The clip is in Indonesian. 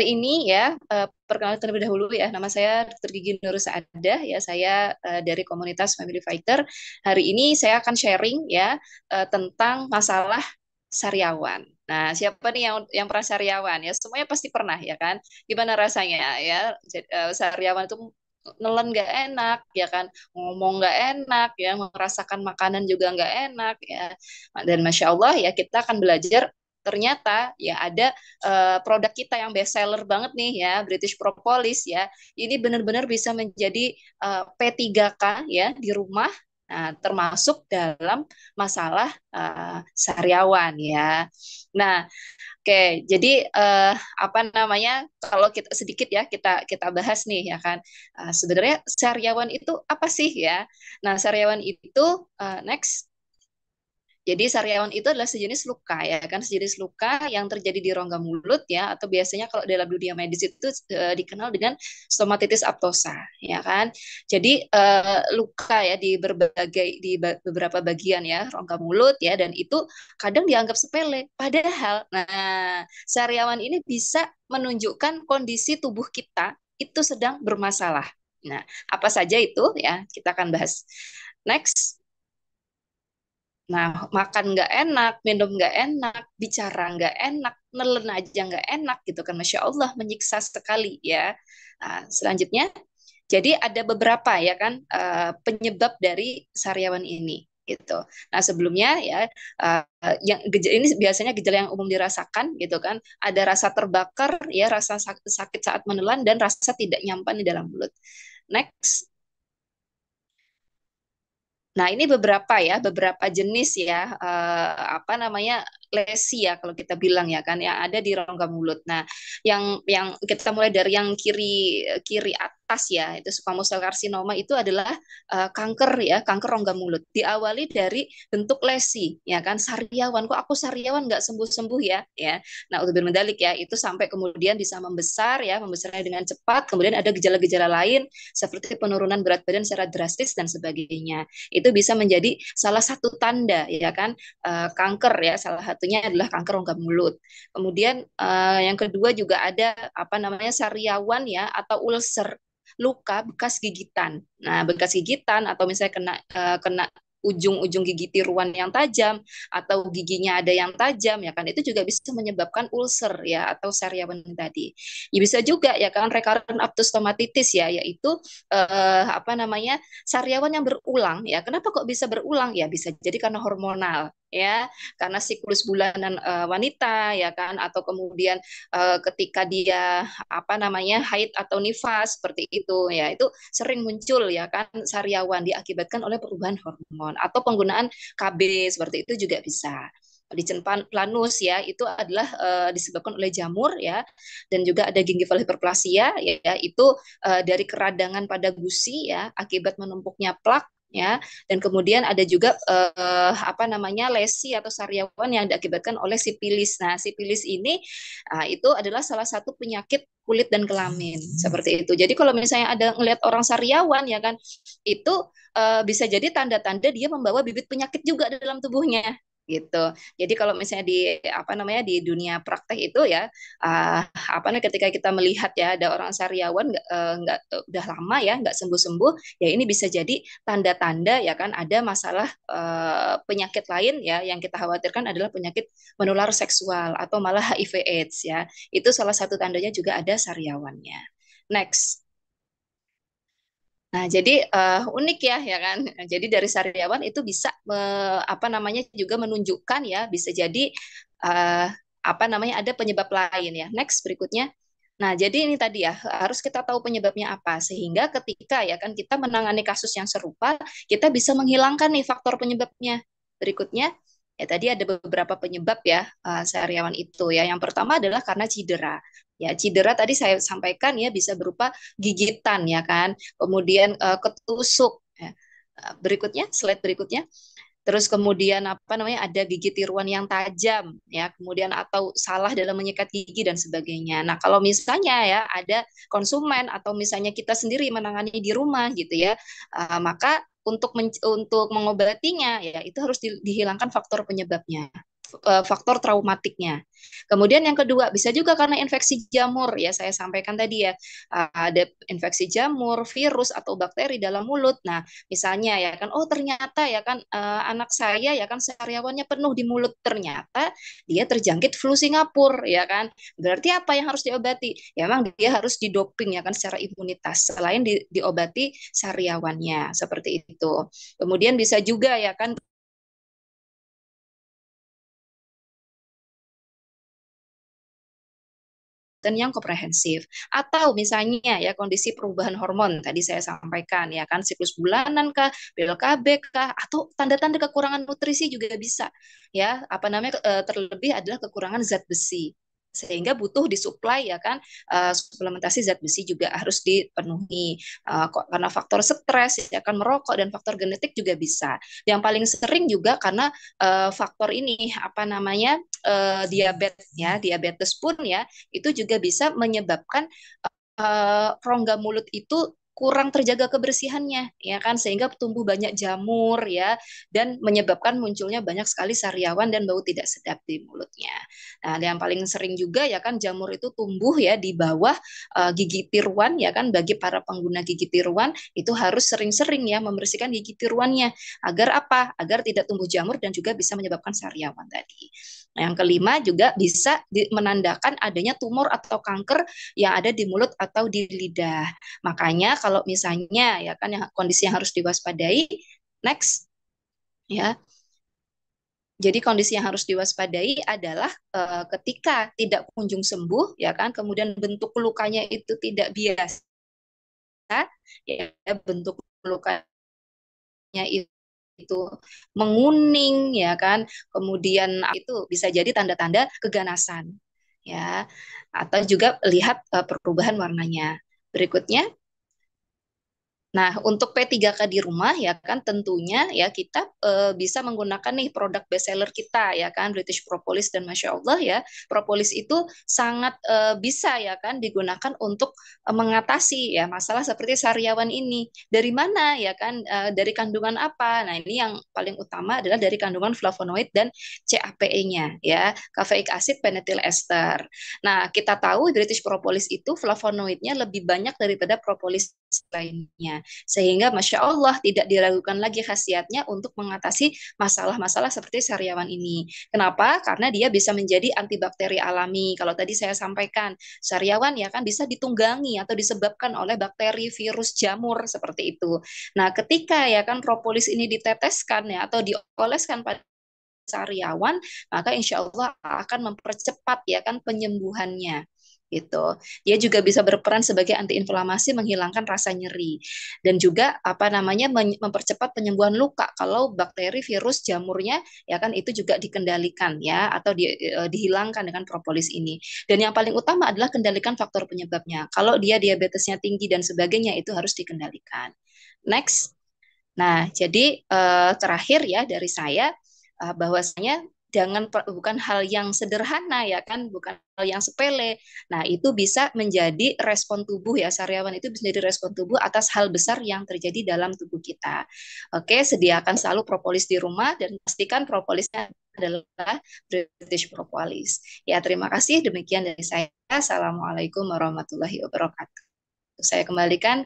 ini ya, perkenalkan terlebih dahulu ya, nama saya Dr. Gigi Nur Saadah ya, saya dari komunitas Family Fighter. Hari ini saya akan sharing ya tentang masalah sariawan. Nah, siapa nih yang pernah sariawan ya? Semuanya pasti pernah ya kan? Gimana rasanya ya? Sariawan itu nelen nggak enak ya kan, ngomong nggak enak ya, merasakan makanan juga nggak enak ya. Dan masya Allah ya, kita akan belajar ternyata ya ada produk kita yang best seller banget nih ya, British Propolis ya, ini benar-benar bisa menjadi P3K ya di rumah. Nah, termasuk dalam masalah sariawan ya. Nah, oke, jadi apa namanya? Kalau kita sedikit ya kita bahas nih ya kan. Sebenarnya sariawan itu apa sih ya? Nah, sariawan itu next. Jadi sariawan itu adalah sejenis luka ya kan, sejenis luka yang terjadi di rongga mulut ya, atau biasanya kalau dalam dunia medis itu dikenal dengan stomatitis aptosa ya kan. Jadi luka ya di beberapa bagian ya rongga mulut ya, dan itu kadang dianggap sepele. Padahal, nah, sariawan ini bisa menunjukkan kondisi tubuh kita itu sedang bermasalah. Nah, apa saja itu ya kita akan bahas. Next. Nah, makan nggak enak, minum nggak enak, bicara nggak enak, nelen aja nggak enak gitu kan. Masya Allah, menyiksa sekali ya. Nah, selanjutnya, jadi ada beberapa ya kan penyebab dari sariawan ini gitu. Nah, sebelumnya ya, ini biasanya gejala yang umum dirasakan gitu kan. Ada rasa terbakar ya, rasa sakit saat menelan, dan rasa tidak nyaman di dalam mulut. Next. Nah, ini beberapa ya, beberapa jenis ya, apa namanya, lesi ya kalau kita bilang ya kan, yang ada di rongga mulut. Nah, yang kita mulai dari yang kiri kiri atas ya, itu squamous cell carcinoma itu adalah kanker ya, kanker rongga mulut. Diawali dari bentuk lesi ya kan, sariawan. Kok aku sariawan nggak sembuh-sembuh ya, ya. Nah, untuk mendalik ya, itu sampai kemudian bisa membesar ya, membesarnya dengan cepat. Kemudian ada gejala-gejala lain seperti penurunan berat badan secara drastis dan sebagainya. Itu bisa menjadi salah satu tanda ya kan, kanker ya, salah satunya adalah kanker rongga mulut. Kemudian yang kedua juga ada apa namanya, sariawan ya, atau ulcer, luka bekas gigitan. Nah, bekas gigitan atau misalnya kena ujung-ujung gigi tiruan yang tajam, atau giginya ada yang tajam ya kan, itu juga bisa menyebabkan ulcer ya, atau sariawan tadi. Ya, bisa juga ya kan recurrent uptus stomatitis ya, yaitu apa namanya, sariawan yang berulang ya. Kenapa kok bisa berulang? Ya bisa jadi karena hormonal ya, karena siklus bulanan wanita ya kan, atau kemudian ketika dia apa namanya haid atau nifas seperti itu ya, itu sering muncul ya kan sariawan diakibatkan oleh perubahan hormon atau penggunaan KB, seperti itu juga bisa. Lichen planus ya, itu adalah disebabkan oleh jamur ya, dan juga ada gingival hiperplasia ya, itu dari keradangan pada gusi ya akibat menumpuknya plak ya, dan kemudian ada juga apa namanya lesi atau sariawan yang diakibatkan oleh sipilis. Nah, sipilis ini itu adalah salah satu penyakit kulit dan kelamin seperti itu. Jadi kalau misalnya ada ngelihat orang sariawan ya kan, itu bisa jadi tanda-tanda dia membawa bibit penyakit juga dalam tubuhnya gitu. Jadi kalau misalnya di apa namanya di dunia praktek itu ya, apa nih, ketika kita melihat ya ada orang sariawan nggak udah lama ya nggak sembuh-sembuh, ya ini bisa jadi tanda-tanda ya kan ada masalah penyakit lain ya, yang kita khawatirkan adalah penyakit menular seksual atau malah HIV/AIDS ya. Itu salah satu tandanya juga ada sariawannya. Next. Nah, jadi unik ya kan. Jadi dari sariawan itu bisa apa namanya juga menunjukkan ya, bisa jadi eh, apa namanya ada penyebab lain ya. Next berikutnya. Nah, jadi ini tadi ya, harus kita tahu penyebabnya apa, sehingga ketika ya kan kita menangani kasus yang serupa, kita bisa menghilangkan nih faktor penyebabnya. Berikutnya, ya tadi ada beberapa penyebab ya sariawan itu ya. Yang pertama adalah karena cedera. Ya, cedera tadi saya sampaikan ya, bisa berupa gigitan ya kan, kemudian ketusuk. Ya. Berikutnya, slide berikutnya. Terus kemudian apa namanya ada gigi tiruan yang tajam ya, kemudian atau salah dalam menyikat gigi dan sebagainya. Nah, kalau misalnya ya ada konsumen atau misalnya kita sendiri menangani di rumah gitu ya, maka untuk mengobatinya ya itu harus dihilangkan faktor penyebabnya. faktor traumatiknya. Kemudian yang kedua, bisa juga karena infeksi jamur ya, saya sampaikan tadi ya, ada infeksi jamur, virus atau bakteri dalam mulut. Nah, misalnya ya kan, oh ternyata ya kan anak saya ya kan sariawannya penuh di mulut, ternyata dia terjangkit flu Singapura ya kan. Berarti apa yang harus diobati? Ya memang dia harus didoping ya kan secara imunitas selain diobati sariawannya seperti itu. Kemudian bisa juga ya kan dan yang komprehensif. Atau misalnya ya kondisi perubahan hormon tadi saya sampaikan ya kan siklus bulanan kah, BLKB kah, atau tanda-tanda kekurangan nutrisi juga bisa ya apa namanya terlebih adalah kekurangan zat besi sehingga butuh disuplai ya kan suplementasi zat besi juga harus dipenuhi karena faktor stres ya kan merokok dan faktor genetik juga bisa. Yang paling sering juga karena faktor ini apa namanya diabetes ya diabetes pun ya itu juga bisa menyebabkan rongga mulut itu kurang terjaga kebersihannya ya kan sehingga tumbuh banyak jamur ya dan menyebabkan munculnya banyak sekali sariawan dan bau tidak sedap di mulutnya. Nah, yang paling sering juga ya kan jamur itu tumbuh ya di bawah gigi tiruan ya kan bagi para pengguna gigi tiruan itu harus sering-sering ya membersihkan gigi tiruannya agar apa? Agar tidak tumbuh jamur dan juga bisa menyebabkan sariawan tadi. Nah, yang kelima juga bisa menandakan adanya tumor atau kanker yang ada di mulut atau di lidah. Makanya kalau misalnya ya kan yang kondisi yang harus diwaspadai, next ya. Jadi kondisi yang harus diwaspadai adalah ketika tidak kunjung sembuh ya kan, kemudian bentuk lukanya itu tidak biasa ya bentuk lukanya itu menguning ya kan kemudian itu bisa jadi tanda-tanda keganasan ya atau juga lihat perubahan warnanya berikutnya. Nah, untuk P3K di rumah ya kan tentunya ya kita bisa menggunakan nih produk bestseller kita ya kan British Propolis dan Masya Allah ya propolis itu sangat bisa ya kan digunakan untuk mengatasi ya masalah seperti sariawan ini. Dari mana ya kan dari kandungan apa? Nah, ini yang paling utama adalah dari kandungan flavonoid dan CAPE-nya ya, caffeic acid penethyl ester. Nah, kita tahu British Propolis itu flavonoidnya lebih banyak daripada propolis lainnya. Sehingga Masya Allah tidak diragukan lagi khasiatnya untuk mengatasi masalah-masalah seperti sariawan ini. Kenapa? Karena dia bisa menjadi antibakteri alami. Kalau tadi saya sampaikan, sariawan ya kan bisa ditunggangi atau disebabkan oleh bakteri, virus, jamur seperti itu. Nah, ketika ya kan propolis ini diteteskan ya atau dioleskan pada sariawan, maka insya Allah akan mempercepat ya kan penyembuhannya gitu. Dia juga bisa berperan sebagai antiinflamasi, menghilangkan rasa nyeri dan juga apa namanya mempercepat penyembuhan luka kalau bakteri, virus, jamurnya ya kan itu juga dikendalikan ya atau dihilangkan dengan propolis ini. Dan yang paling utama adalah kendalikan faktor penyebabnya. Kalau dia diabetesnya tinggi dan sebagainya itu harus dikendalikan. Next. Nah, jadi terakhir ya dari saya bahwasanya bukan hal yang sederhana ya kan, bukan hal yang sepele. Nah, itu bisa menjadi respon tubuh ya, sariawan itu bisa menjadi respon tubuh atas hal besar yang terjadi dalam tubuh kita. Oke, sediakan selalu propolis di rumah dan pastikan propolisnya adalah British Propolis. Ya, terima kasih. Demikian dari saya. Assalamualaikum warahmatullahi wabarakatuh. Saya kembalikan